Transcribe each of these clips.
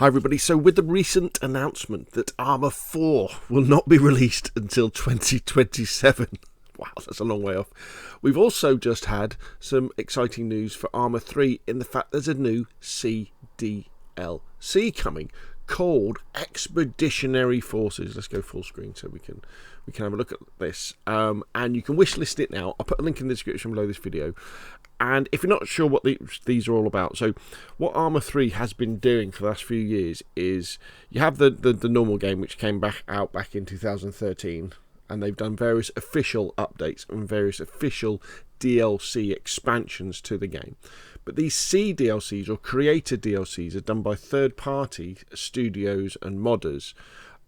Hi everybody, so with the recent announcement that Arma 4 will not be released until 2027, wow, that's a long way off, we've also just had some exciting news for Arma 3 in the fact there's a new cDLC coming called Expeditionary Forces. Let's go full screen so we can have a look at this, and you can wishlist it now. I'll put a link in the description below this video. And if you're not sure what these are all about, so what Arma 3 has been doing for the last few years is you have the normal game, which came out back in 2013, and they've done various official updates and various official DLC expansions to the game. But these cDLCs, or creator DLCs, are done by third-party studios and modders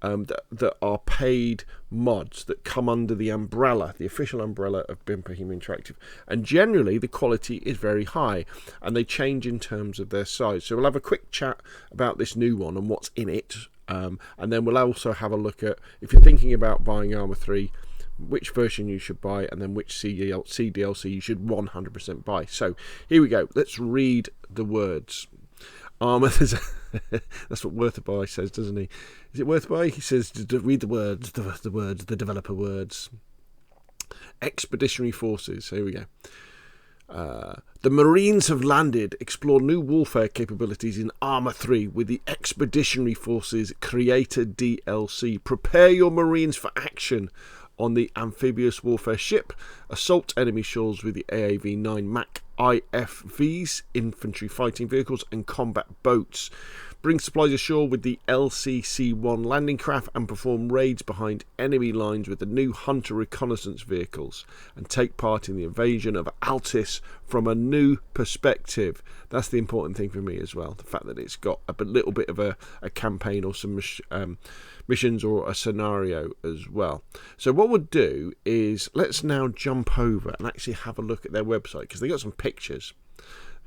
that are paid mods that come under the umbrella, the official umbrella of Bohemia Interactive. And generally, the quality is very high, and they change in terms of their size. So we'll have a quick chat about this new one and what's in it, and then we'll also have a look at, if you're thinking about buying Arma 3, which version you should buy, and then which cDLC you should 100% buy. So here we go. Let's read the words. Arma, that's what Worth a Buy says, doesn't he? Is it Worth a Buy? He says to read the words, the developer words. Expeditionary Forces. Here we go. The Marines have landed. Explore new warfare capabilities in Arma 3 with the Expeditionary Forces Creator DLC. Prepare your Marines for action on the amphibious warfare ship, assault enemy shores with the AAV-9 MAC IFVs, infantry fighting vehicles and combat boats. Bring supplies ashore with the LCC-1 landing craft and perform raids behind enemy lines with the new Hunter reconnaissance vehicles, and take part in the invasion of Altis from a new perspective. That's the important thing for me as well, the fact that it's got a little bit of a campaign or some missions or a scenario as well. So what we'll do is let's now jump over and actually have a look at their website, because they got some pictures.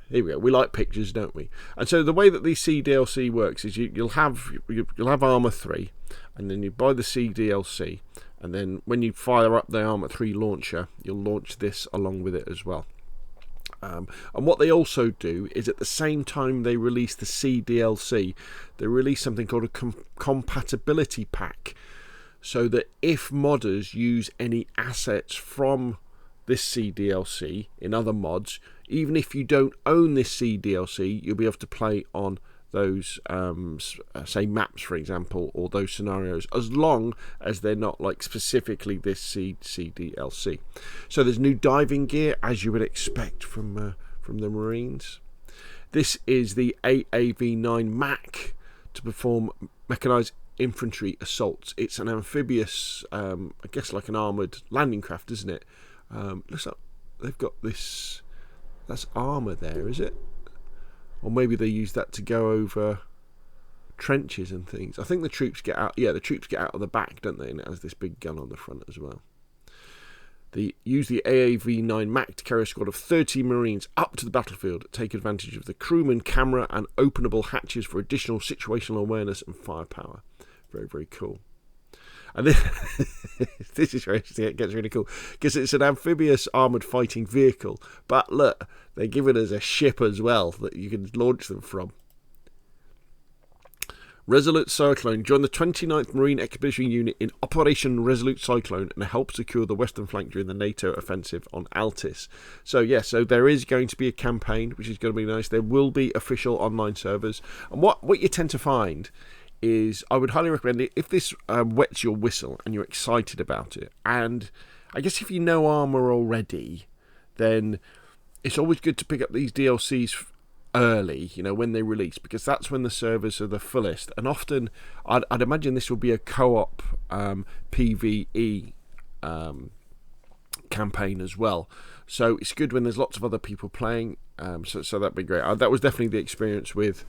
Here we go. We like pictures, don't we? And so the way that the cDLC works is you'll have Arma 3, and then you buy the cDLC, and then when you fire up the Arma 3 launcher, you'll launch this along with it as well. And what they also do is, at the same time they release the cDLC, they release something called a compatibility pack, so that if modders use any assets from this cDLC in other mods, even if you don't own this cDLC, you'll be able to play on those say maps, for example, or those scenarios, as long as they're not like specifically this cDLC. So there's new diving gear, as you would expect from the Marines. This is the AAV-9 MAC to perform mechanized infantry assaults. It's an amphibious, I guess like an armored landing craft, isn't it? Looks like they've got this. That's armor there, is it? Or maybe they use that to go over trenches and things. I think the troops get out. Yeah, the troops get out of the back, don't they? And it has this big gun on the front as well. They use the AAV-9 MAC to carry a squad of 30 Marines up to the battlefield. Take advantage of the crewman camera and openable hatches for additional situational awareness and firepower. Very, very cool. And this is very interesting. It gets really cool because it's an amphibious armoured fighting vehicle. But look, they give it as a ship as well that you can launch them from. Resolute Cyclone. Join the 29th Marine Expeditionary Unit in Operation Resolute Cyclone and help secure the western flank during the NATO offensive on Altis. So yeah, so there is going to be a campaign, which is going to be nice. There will be official online servers. And what you tend to find is, I would highly recommend it if this wets your whistle and you're excited about it. And I guess if you know Arma already, then it's always good to pick up these DLCs early, you know, when they release, because that's when the servers are the fullest. And often, I'd imagine this will be a co-op PvE campaign as well. So it's good when there's lots of other people playing. So that'd be great. That was definitely the experience with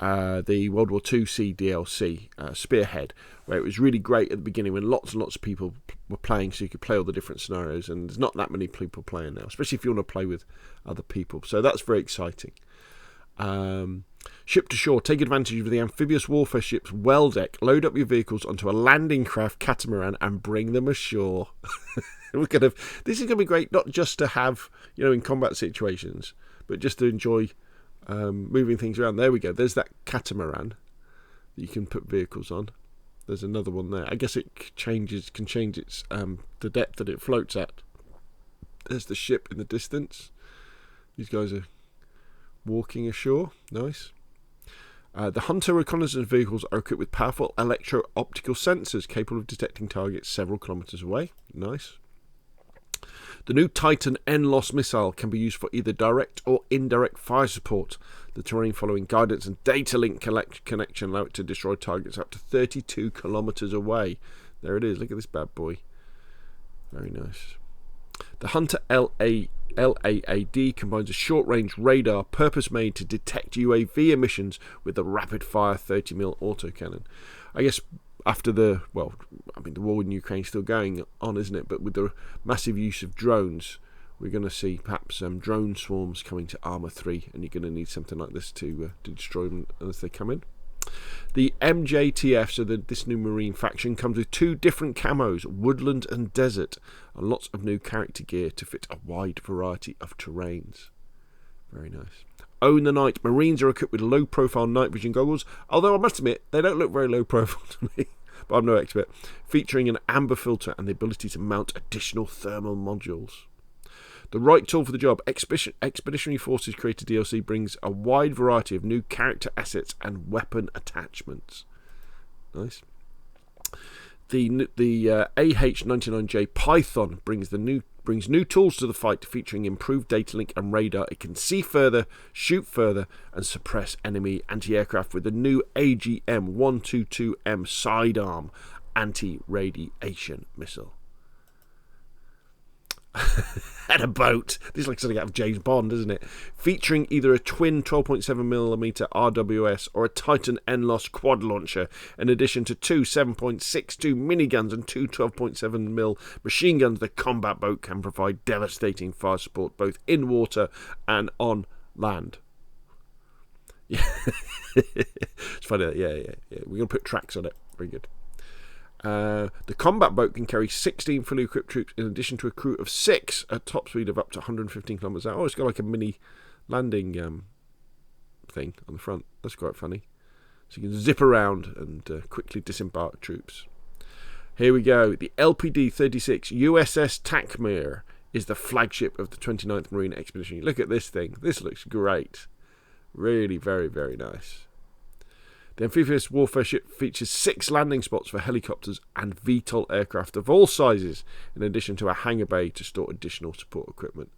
the World War II cDLC, Spearhead, where it was really great at the beginning when lots and lots of people were playing, so you could play all the different scenarios, and there's not that many people playing now, especially if you want to play with other people. So that's very exciting. Ship to shore. Take advantage of the amphibious warfare ship's well deck. Load up your vehicles onto a landing craft catamaran and bring them ashore. This is going to be great, not just to have, you know, in combat situations, but just to enjoy moving things around. There we go. There's that catamaran. that you can put vehicles on. There's another one there. I guess it can change its the depth that it floats at. There's the ship in the distance. These guys are walking ashore. Nice. The Hunter reconnaissance vehicles are equipped with powerful electro-optical sensors capable of detecting targets several kilometres away. Nice. The new Titan NLOS missile can be used for either direct or indirect fire support. The terrain following guidance and data link connection allow it to destroy targets up to 32 kilometres away. There it is. Look at this bad boy. Very nice. The Hunter LAAD combines a short-range radar purpose-made to detect UAV emissions with a rapid-fire 30mm autocannon. I guess after the war in Ukraine is still going on, isn't it? But with the massive use of drones, we're going to see perhaps drone swarms coming to Arma 3, and you're going to need something like this to destroy them as they come in. The MJTF, so this new marine faction, comes with 2 different camos, woodland and desert, and lots of new character gear to fit a wide variety of terrains. Very nice. Own the Night. Marines are equipped with low-profile night vision goggles, although I must admit, they don't look very low-profile to me, but I'm no expert, featuring an amber filter and the ability to mount additional thermal modules. The right tool for the job. Expeditionary Forces created DLC brings a wide variety of new character assets and weapon attachments. Nice. The AH-99J Python brings new tools to the fight, featuring improved data link and radar. It can see further, shoot further, and suppress enemy anti-aircraft with the new AGM-122M sidearm anti-radiation missile. And a boat. This looks something out of James Bond, doesn't it? Featuring either a twin 12.7mm RWS or a Titan NLOS quad launcher, in addition to 2 7.62 miniguns and 2 12.7mm machine guns. The combat boat can provide devastating fire support both in water and on land. Yeah, it's funny. Yeah. We're going to put tracks on it. Very good. The combat boat can carry 16 fully equipped troops in addition to a crew of 6 at top speed of up to 115 kilometers an hour. Oh, it's got like a mini landing thing on the front. That's quite funny. So you can zip around and quickly disembark troops. Here we go. The LPD-36 USS Takmir is the flagship of the 29th Marine Expedition. Look at this thing. This looks great. Really very, very nice. The amphibious warfare ship features 6 landing spots for helicopters and VTOL aircraft of all sizes, in addition to a hangar bay to store additional support equipment.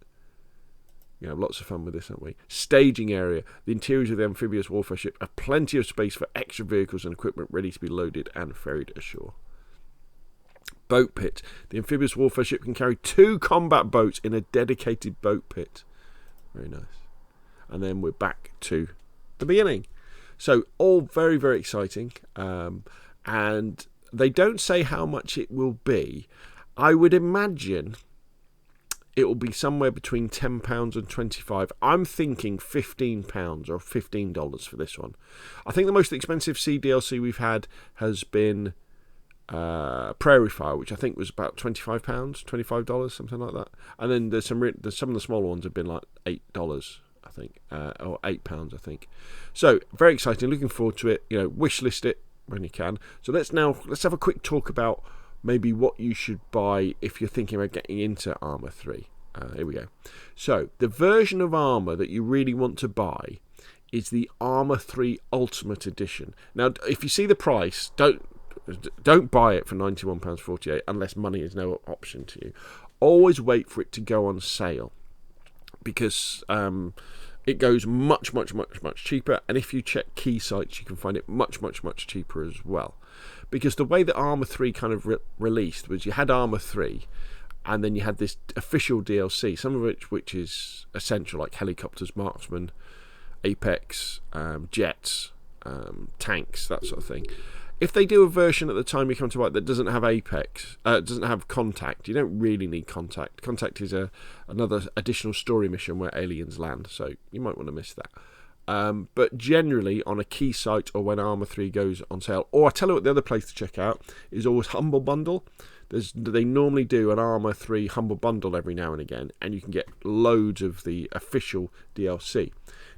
We have lots of fun with this, haven't we? Staging area. The interiors of the amphibious warfare ship have plenty of space for extra vehicles and equipment ready to be loaded and ferried ashore. Boat pit. The amphibious warfare ship can carry 2 combat boats in a dedicated boat pit. Very nice. And then we're back to the beginning. So all very, very exciting, and they don't say how much it will be. I would imagine it will be somewhere between £10 and £25. I'm thinking £15 or $15 for this one. I think the most expensive cDLC we've had has been Prairie Fire, which I think was about £25, $25, something like that. And then there's some of the smaller ones have been like $8. I think, or £8, I think. So very exciting. Looking forward to it. Wish list it when you can. So let's have a quick talk about maybe what you should buy if you're thinking about getting into Arma 3. Here we go. So the version of Arma that you really want to buy is the Arma 3 Ultimate Edition. Now, if you see the price, don't buy it for £91.48 unless money is no option to you. Always wait for it to go on sale, because it goes much cheaper, and if you check key sites you can find it much cheaper as well, because the way that Arma 3 kind of released was you had Arma 3 and then you had this official DLC, some of which is essential, like helicopters, marksmen, Apex, jets, tanks, that sort of thing. If they do a version at the time you come to buy that doesn't have Apex, doesn't have Contact, you don't really need Contact. Contact is another additional story mission where aliens land, so you might want to miss that. But generally, on a key site or when Arma 3 goes on sale, or I tell you what, the other place to check out is always Humble Bundle. They normally do an Arma 3 Humble Bundle every now and again, and you can get loads of the official DLC.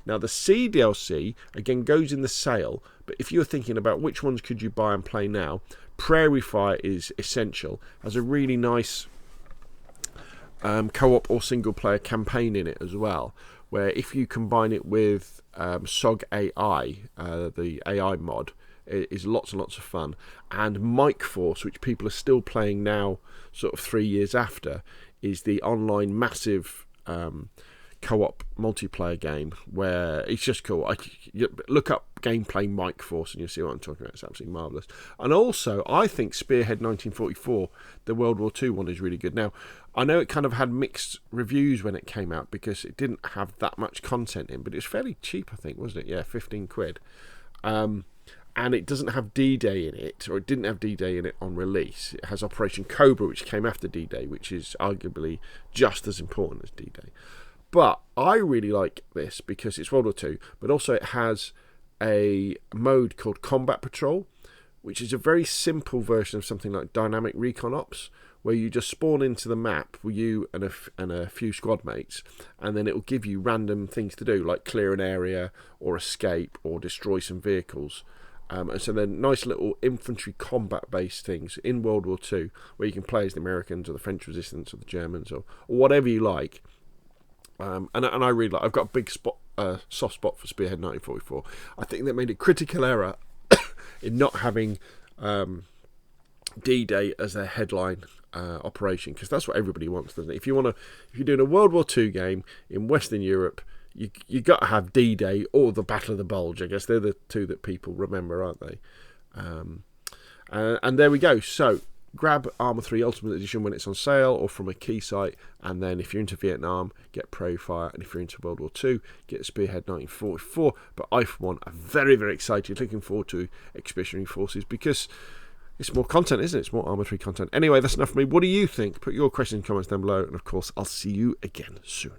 Now, the cDLC, again, goes in the sale, but if you're thinking about which ones could you buy and play now, Prairie Fire is essential. Has a really nice co-op or single-player campaign in it as well, where if you combine it with SOG AI, the AI mod, it is lots and lots of fun. And Mike Force, which people are still playing now, sort of 3 years after, is the online massive co-op multiplayer game where it's just cool. You look up gameplay Mike Force and you'll see what I'm talking about. It's absolutely marvellous. And also, I think Spearhead 1944, the World War II one, is really good. Now, I know it kind of had mixed reviews when it came out because it didn't have that much content in, but it was fairly cheap, I think, wasn't it? Yeah, 15 quid. And it doesn't have D-Day in it, or it didn't have D-Day in it on release. It has Operation Cobra, which came after D-Day, which is arguably just as important as D-Day. But I really like this because it's World War II, but also it has a mode called Combat Patrol, which is a very simple version of something like Dynamic Recon Ops, where you just spawn into the map with you and a few squad mates, and then it will give you random things to do, like clear an area, or escape, or destroy some vehicles. And so they're nice little infantry combat-based things in World War II, where you can play as the Americans or the French Resistance or the Germans or whatever you like. And I really like. I've got a big soft spot for Spearhead 1944. I think they made a critical error in not having D-Day as their headline operation, because that's what everybody wants, doesn't it? If you're doing a World War II game in Western Europe, you got to have D-Day or the Battle of the Bulge. I guess they're the two that people remember, aren't they? And there we go. So grab Arma 3 Ultimate Edition when it's on sale or from a key site, and then if you're into Vietnam, get Prairie Fire, and if you're into World War II, get Spearhead 1944. But I, for one, am very, very excited, looking forward to Expeditionary Forces, because it's more content, isn't it? It's more Arma 3 content. Anyway, that's enough for me. What do you think? Put your questions and comments down below, and of course, I'll see you again soon.